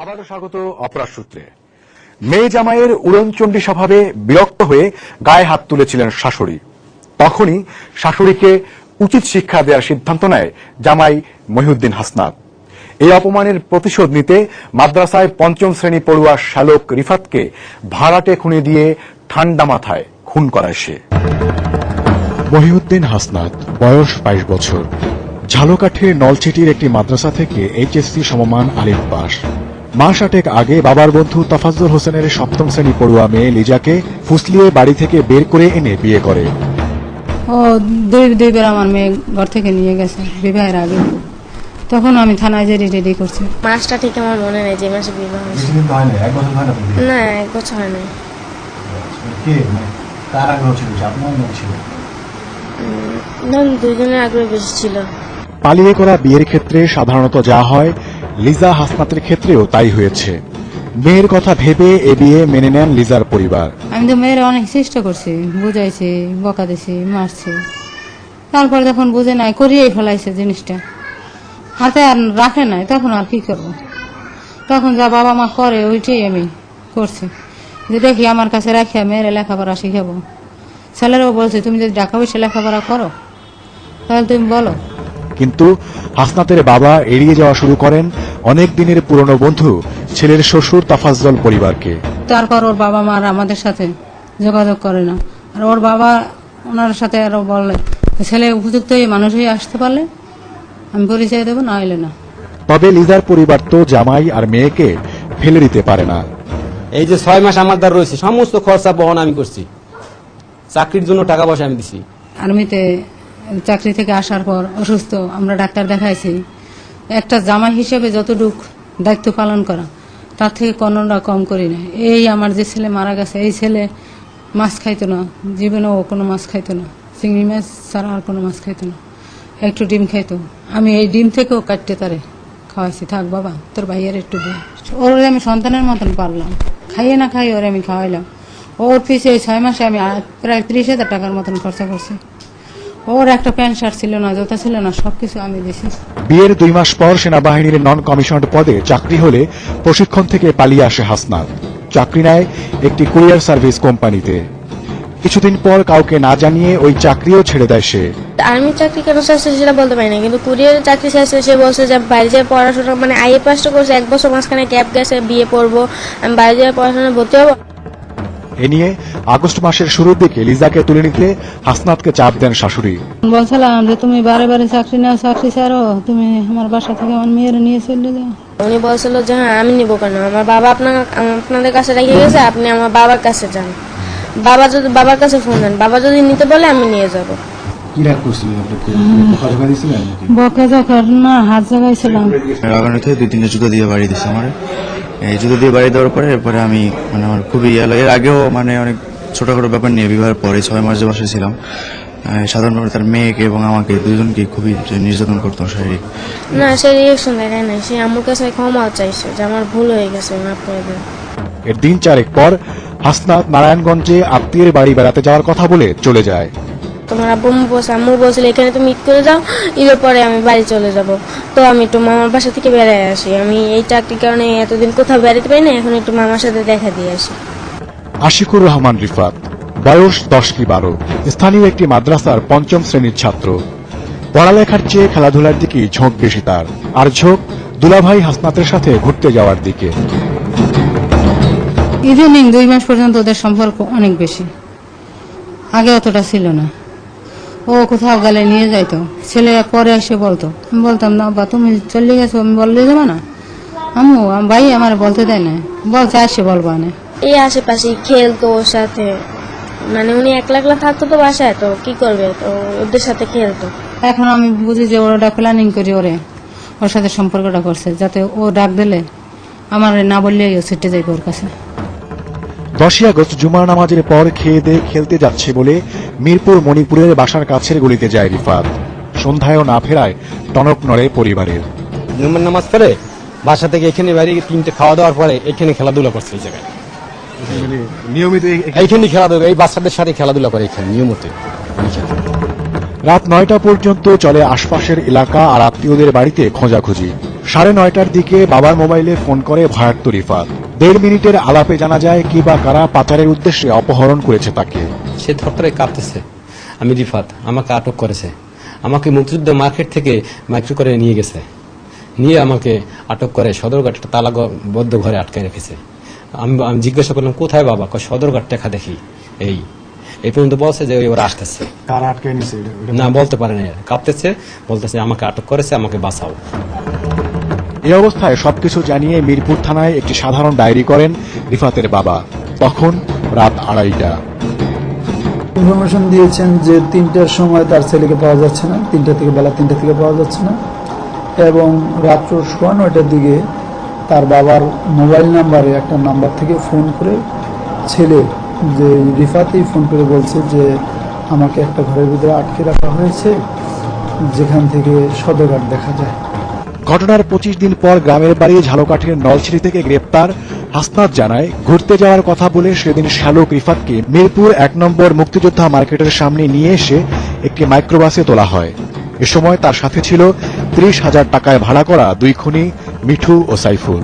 আবারও স্বাগত অপরাধ সূত্রে। মেয়ে জামাইয়ের উড়নচণ্ডী স্বভাবে বিরক্ত হয়ে গায়ে হাত তুলেছিলেন শাশুড়ি। তখনই শাশুড়িকে উচিত শিক্ষা দেওয়ার সিদ্ধান্ত নেয় জামাই মহিউদ্দিন হাসনাত। এই অপমানের প্রতিশোধ নিতে মাদ্রাসায় পঞ্চম শ্রেণী পড়ুয়া শ্যালক রিফাতকে ভাড়াটে খুনে দিয়ে ঠান্ডা মাথায় খুন করায় সে। মহিউদ্দিন হাসনাত, বয়স 22 বছর, ঝালকাঠির নলছিটির একটি মাদ্রাসা থেকে এইচএসসি সমমান আলিম পাস। মাস 8 আগে বাবার বন্ধু তাফাজ্জল হোসেনের সপ্তম শ্রেণী পড়ুয়া মেয়ে লিজাকে ফুসলিয়ে বাড়ি থেকে বের করে এনে বিয়ে করে। ও দুইবার আমার মেয়ে ঘর থেকে নিয়ে গেছে বিবাহের আগে। তখন আমি থানায় যে রেডি করছি। মাসটা ঠিক আমার মনে নেই যে মাসে বিবাহ হয়েছে। না, 1 বছর হয় নাই। দুইজনের আগ্রহ বেশি ছিল। পালিয়ে করা বিয়ের ক্ষেত্রে সাধারণত যা হয়, লিজা হাসনাতের ক্ষেত্রেও তাই হয়েছে। মেয়ের কথা ভেবে এ বিয়ে মেনে নেন লিজার পরিবার। আমি তো মেয়ের অনেক চেষ্টা করছি, বুঝাইছি, বকা দিছি, মারছি। তারপর যখন বুঝে নাই, করিয়েই ফেলাইছে জিনিসটা, হাতে আর রাখে নাই, তখন আর কি করবো? তখন যা বাবা মা করে ওইটাই আমি করছি, যে দেখি আমার কাছে রাখিয়া মেয়ের লেখাপড়া শিখাবো। ছেলেরাও বলছে, তুমি যদি ঢাকা বসে লেখাপড়া করো তাহলে তুমি বলো। কিন্তু হাসনাতের বাবা এড়িয়ে যাওয়া শুরু করেন অনেক দিনের পুরনো বন্ধু ছেলের শ্বশুর তাফাজ্জল পরিবারকে। তারপর ওর বাবা মা আমাদের সাথে যোগাযোগ করে না। আর ওর বাবা ওনার সাথে আরো বলে, ছেলে উপযুক্ত মানুষ হয়ে আসতে পারলে আমি পরিচয় দেবো, না হইলে না। তবে লিজার পরিবার তো জামাই আর মেয়েকে ফেলে দিতে পারে না। এই যে 6 মাস আমার দ্বার রয়েছে, সমস্ত খরচা বহন আমি করছি, চাকরির জন্য টাকা পয়সা আমি দিছি। আর্মিতে চাকরি থেকে আসার পর অসুস্থ, আমরা ডাক্তার দেখাইছি। একটা জামাই হিসেবে যতটুকু দায়িত্ব পালন করা, তার থেকে কোনোটা কম করি না। এই আমার যে ছেলে মারা গেছে, এই ছেলে মাছ খাইতো না, জীবনেও কোনো মাছ খাইতো না, চিংড়ি মাছ ছাড়া আর কোনো মাছ খাইতো না, একটু ডিম খাইতো। আমি এই ডিম থেকেও কাটতে তারে খাওয়াইছি, থাক বাবা তোর ভাইয়ের একটু দিয়ে। ওর আমি সন্তানের মতন পারলাম, খাইয়ে না খাইয়ে ওরে আমি খাওয়াইলাম। ওর পিছিয়ে 6 মাসে আমি প্রায় 30,000 টাকার মতন খরচা করছি। ওর একটা প্যান্ট শার্ট ছিল না, জুতা ছিল না, সবকিছু আমি দিছি। বিয়ের 2 মাস পর সেনাবাহিনীর নন কমিশনড পদে চাকরি হলে প্রশিক্ষণ থেকে পালিয়ে আসে হাসনাত। চাকরি নেয় একটি কুরিয়ার সার্ভিস কোম্পানিতে। কিছুদিন পর কাউকে না জানিয়ে ওই চাকরিও ছেড়ে দেয় সে। আর্মি চাকরি কেন চাইছে সেটা বলতে পারি না, কিন্তু কুরিয়ারের চাকরি চাইছে। সে বলছে যে বাইরে যেয়ে পড়াশোনা, মানে আইএ পাসটা করছে, 1 বছর মাঝখানে গ্যাপ গেছে, বিয়ে পড়বো, আমি বাইরে যেয়ে পড়াশোনা ভর্তি হবো। এ নিয়ে আগস্ট মাসের শুরুর দিকে লিজাকে তুলে নিতে হাসনাতকে চাপ দেন শাশুড়ি। বলছিলাম যে তুমি বারে বারে চাকরি নাও, চাকরি ছাড়ো, তুমি আমার বাসা থেকে আমার মেয়ের নিয়ে চলে যাও। উনি বলছিল যে হ্যাঁ আমি নিবো কেন, আমার বাবা আপনাদের কাছে রেখে গেছে, আপনি আমার বাবার কাছে যান। বাবার কাছে ফোন দেন, বাবা যদি নিতে বলে আমি নিয়ে যাবো। বকা জকা না, হাত জাগাইছিলাম। রাগানোতে 2-3 জুতো দিয়ে বাড়ি দিচ্ছে আমার। এই জুতো দিয়ে বাড়ি দেওয়ার পরে এরপরে আমি আমার খুবই ইয়ে লাগে। এর আগেও অনেক ছোটখাটো ব্যাপার নিয়ে বিবাহের পরে 6 মাস যে বাসে ছিলাম, সাধারণভাবে তার মেয়েকে এবং আমাকে দুজনকে খুবই নির্যাতন করতো শারীরিক। না, সে রিয়েকশন দেখায় না, সে আমার কাছে ক্ষমা চাইছে যে আমার ভুল হয়ে গেছে, মাফ করে দেন। এর দিন 4 পর হাসনাত নারায়ণগঞ্জে আত্মীয়ের বাড়ি বেড়াতে যাওয়ার কথা বলে চলে যায়। তোমার আম্মু বলছিল এখানে তুমি ঈদ করে যাও, ঈদের পরে আমি বাড়ি চলে যাব। তো আমি একটু মামার বাসা থেকে বেড়ায় আসি। আমি এই চাকরির কারণে এতদিন কোথাও বেড়াতে পারি না, এখন একটু মামার সাথে দেখা দিয়ে আসি। আশিকুর রহমান রিফাত, বয়স 10 কি 12, স্থানীয় একটি মাদ্রাসার 5ম শ্রেণীর ছাত্র। পড়ালেখার চেয়ে খেলাধুলার দিকেই ঝোঁক বেশি তার, আর ঝোঁক দুলাভাই হাসনাতের সাথে ঘুরতে যাওয়ার দিকে। ইদানিং 2 মাস পর্যন্ত ওদের সম্পর্ক অনেক বেশি, আগে অতটা ছিল না। ও কোথাও গেলে নিয়ে যাইতো, ছেলে পরে এসে বলতো, আমি বলতাম না বা তুমি চলে গেছো, আমি বললে যাবো না। ভাই আমার বলতে দেয় না, বলছে আসে বলবা না। এই আশেপাশে খেলতো ওর সাথে, মানে উনি একলা একলা থাকতো তো বাসায়, তো কি করবে, তো ওদের সাথে খেলতো। এখন আমি বুঝি যে ওরা প্ল্যানিং করি ওর সাথে সম্পর্কটা করছে, যাতে ও ডাক দিলে আমার না বললেই ও ছুটে যাইবে ওর কাছে। 10 আগস্ট জুমার নামাজের পর খেয়ে দিয়ে খেলতে যাচ্ছে বলে মিরপুর মণিপুরের বাসার কাছের গলিতে যায় রিফাত। সন্ধ্যায়ও না ফেরায় টনক নড়ে পরিবারের। জুমার নামাজ পড়ে বাসা থেকে এখানে বাইরে 3টে খাওয়া দাওয়ার পরে এখানে খেলাধুলা করছে। এই জায়গায় নিয়মিত এইখানে খেলাধুলা, এই বাচ্চাদের সাথে খেলাধুলা করে এখানে নিয়মিত। রাত 9টা পর্যন্ত চলে আশপাশের এলাকা আর আত্মীয়দের বাড়িতে খোঁজাখুঁজি। 9:30টার দিকে বাবার মোবাইলে ফোন করে ভয়ার্ত রিফাত। 1.5 মিনিটের আলাপে জানা যায় কি বা কারা পাচারের উদ্দেশ্যে অপহরণ করেছে তাকে। সে থরথরে কাঁপতেছে, আমি রিফাত, আমাকে আটক করেছে, আমাকে মুক্তিযুদ্ধ মার্কেট থেকে মাইক্রো করে নিয়ে গেছে, নিয়ে আমাকে আটক করে সদরঘাট একটা তালাবদ্ধ ঘরে আটকে রেখেছে। আমি জিজ্ঞাসা করলাম কোথায় বাবা, সদরঘাট দেখা দেখি। এই পর্যন্ত বলছে যে ওরা আসতেছে। কারা আটকে নিছে না বলতে পারে না, কাঁপতেছে, বলতেছে আমাকে আটক করেছে, আমাকে বাঁচাও। এই অবস্থায় সবকিছু জানিয়ে মিরপুর থানায় একটি সাধারণ ডায়েরি করেন রিফাতের বাবা। তখন রাত 2:30টা। ইনফরমেশন দিয়েছেন যে 3টার সময় তার ছেলেকে পাওয়া যাচ্ছে না, বেলা 3টা থেকে পাওয়া যাচ্ছে না, এবং রাত্র 9:30টার দিকে তার বাবার মোবাইল নাম্বারে একটা নাম্বার থেকে ফোন করে ছেলে যে রিফাতেই ফোন করে বলছে যে আমাকে একটা ঘরের ভিতরে আটকে রাখা হয়েছে, যেখান থেকে সদরঘাট দেখা যায়। ঘটনার 25 দিন পর গ্রামের বাড়ি ঝালকাঠির নলছিড়ি থেকে গ্রেপ্তার হাসনাত জানায়, ঘুরতে যাওয়ার কথা বলে সেদিন শ্যালক রিফাতকে মিরপুর 1 নম্বর মুক্তিযোদ্ধা মার্কেটের সামনে নিয়ে এসে একটি মাইক্রোবাসে তোলা হয়। এ সময় তার সাথে ছিল 30,000 টাকায় ভাড়া করা 2 খুনি মিঠু ও সাইফুল।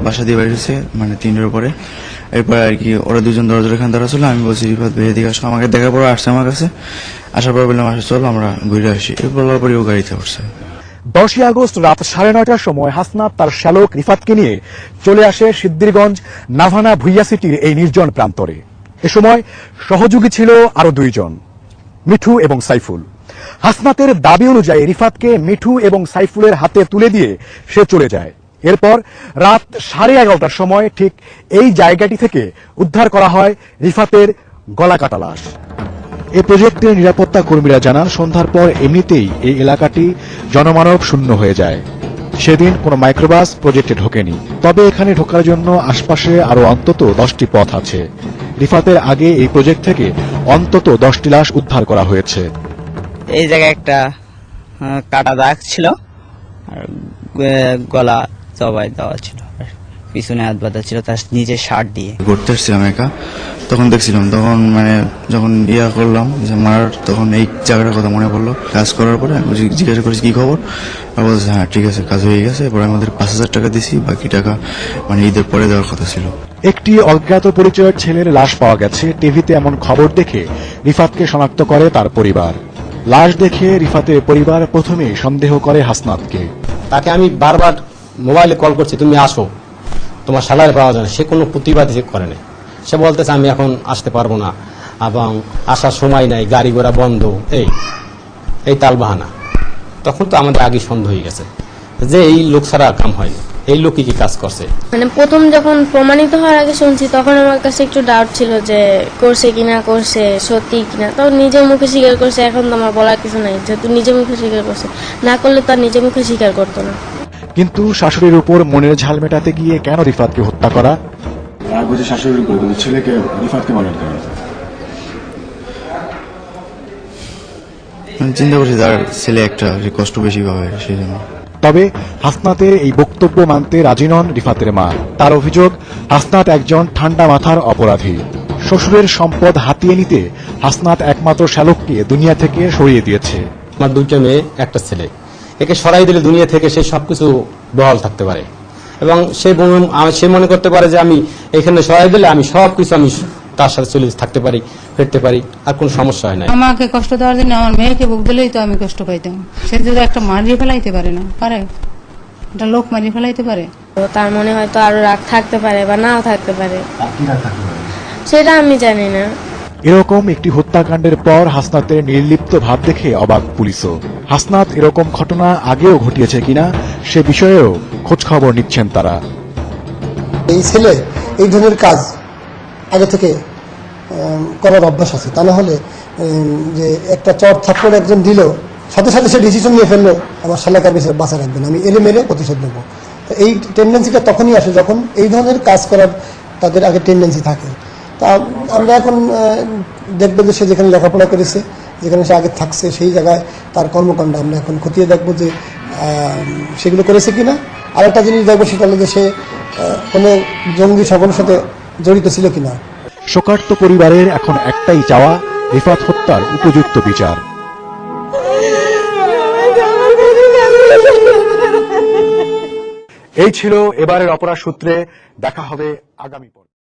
বাসা দিয়ে বাড়ি হচ্ছে মানে 3টার পরে। এরপরে আর কি ওরা দুজন দরজার এখানে দাঁড়া ছিল, আমি বলছি রিফাত বেরিয়ে দিকে আসো। আমাকে দেখার পর আসছে আমার কাছে, আসার পর বললাম আসো চলো আমরা ঘুরে আসি। এরপর পরে ও গাড়িতে উঠছে। 10ই আগস্ট রাত 9:30টার সময় হাসনাত তার শ্যালক রিফাতকে নিয়ে চলে আসে সিদ্দিরগঞ্জ নাভানা ভুইয়া সিটির এই নির্জন প্রান্তরে। এ সময় সহযোগী ছিল আরো 2 জন, মিঠু এবং সাইফুল। হাসনাতের দাবি অনুযায়ী রিফাতকে মিঠু এবং সাইফুলের হাতে তুলে দিয়ে সে চলে যায়। এরপর রাত 11:30টার সময় ঠিক এই জায়গাটি থেকে উদ্ধার করা হয় রিফাতের গলাকাটা লাশ। এই প্রজেক্টের নিরাপত্তা কর্মীরা জানান, সন্ধ্যার পর এমনিতেই এই এলাকাটি জনমানব শূন্য হয়ে যায়। সেদিন কোনো মাইক্রোবাস প্রজেক্টে ঢোকেনি। তবে এখানে ঢোকার জন্য আশপাশে আরো অন্তত 10টি পথ আছে। রিফাতের আগে এই প্রজেক্ট থেকে অন্তত 10টি লাশ উদ্ধার করা হয়েছে। এই জায়গায় একটা কাটা দাগ ছিল, আর গলা জবাই দেওয়া ছিল, পিছনে হাত বাঁধা ছিল তার নিজের শার্ট দিয়ে। ঘুরতে এসেছিলাম একা, তখন দেখছিলাম, তখন মানে যখন করলাম যে মারার, তখন এই জায়গাটার কথা মনে পড়লো। কাজ করার পরে আমি জিজ্ঞাসা করেছি কি খবর, আর বলছে হ্যাঁ ঠিক আছে কাজ হয়ে গেছে। এরপর আমাদের 5,000 টাকা দিছি, বাকি টাকা মানে ঈদের পরে দেওয়ার কথা ছিল। একটি অজ্ঞাত পরিচয়ের ছেলের লাশ পাওয়া গেছে। টিভিতে এমন খবর দেখে রিফাতকে শনাক্ত করে তার পরিবার। লাশ দেখে রিফাতের পরিবার প্রথমেই সন্দেহ করে হাসনাতকে। তাকে আমি বারবার মোবাইলে কল করছি, তুমি আসো, তোমার স্যালারি পাওয়া যায় না। সে কোনো প্রতিবাদ করে না। সে বলতেছে আমি এখন আসতে পারবো না, এবং আসার সময় নাই, গাড়ি ঘোড়া বন্ধ, এই তালবাহানা। তখন তো আমাদের আগে সন্দেহ হয়ে গেছে যে এই লোক ছাড়া কাম হয়নি, এই লোকই কি কাজ করছে। মানে প্রথম যখন প্রমাণিত হওয়ার আগে শুনছি, তখন আমার কাছে একটু ডাউট ছিল যে করছে কিনা, করছে সত্যি কিনা। তো নিজের মুখে স্বীকার করছে, এখন তো আমার বলার কিছু নাই, যেহেতু নিজের মুখে স্বীকার করছে। না করলে তার নিজের মুখে স্বীকার করতো না। কিন্তু শাশুড়ির উপর মনের ঝাল মেটাতে গিয়ে কেন রিফাতকে হত্যা করা? শাশুড়ির উপর ছেলেকে রিফাতকে মারার কেন? চিন্তা করছি তার ছেলে একটা কষ্ট বেশি পাবে সেই জন্য। তবে হাসনাতের এই বক্তব্য মানতে রাজি নন রিফাতের মা। তার অভিযোগ, হাসনাত একজন ঠান্ডা মাথার অপরাধী। শ্বশুরের সম্পদ হাতিয়ে নিতে হাসনাত একমাত্র শ্যালককে দুনিয়া থেকে সরিয়ে দিয়েছে। আমার 2টা মেয়ে, একটা ছেলে, একে সরাই দিলে দুনিয়া থেকে সে সবকিছু বহাল থাকতে পারে, এবং সে মনে করতে পারে যে আমি এখানে সরাই দিলে আমি সবকিছু আমি তার সাথে চলে থাকতে পারি, ফিরতে পারি, আর কোনো সমস্যা হয় না। আমাকে কষ্ট দেওয়ার জন্য আমার মেয়েকে বুক দিলেই তো আমি কষ্ট পাইতাম। সে যদি একটা মারিয়ে ফেলাইতে পারে না, পারে একটা লোক মারিয়ে ফেলাইতে পারে। তো তার মনে হয়তো আরো রাগ থাকতে পারে বা নাও থাকতে পারে, সেটা আমি জানি না। এরকম একটি হত্যাকাণ্ডের পর হাসনাতের নির্লিপ্ত ভাব দেখে অবাক পুলিশও। হাসনাত এরকম ঘটনা আগেও ঘটিয়েছে কিনা সে বিষয়েও খোঁজ খবর নিচ্ছেন তারা। এই ছেলে এই ধরনের কাজ আগে থেকে করার অভ্যাস আছে। তা না হলে যে একটা চট থাপ্পড় একজন দিল, সাথে সাথে সে ডিসিশন নিয়ে ফেললো আমার শালাকার বিষয়ে বাঁচা রাখবেন, আমি এলে মেরে প্রতিশোধ নেবো। তো এই টেন্ডেন্সিটা তখনই আসে যখন এই ধরনের কাজ করার তাদের আগে টেন্ডেন্সি থাকে। তা আমরা এখন দেখবো যে সে যেখানে লেখাপড়া করেছে, যেখানে সে আগে থাকছে, সেই জায়গায় তার কর্মকাণ্ড আমরা এখন খতিয়ে দেখবো যে সেগুলো করেছে কিনা। আর একটা জিনিস দেখবো, সেটা হলো যে সে কোনো জঙ্গি সংগঠনের সাথে জড়িত ছিল কিনা। শোকার্ত পরিবারের এখন একটাই চাওয়া, রিফাত হত্যার উপযুক্ত বিচার। এই ছিল এবারের অপরাধ সূত্রে। দেখা হবে আগামী পর্বে।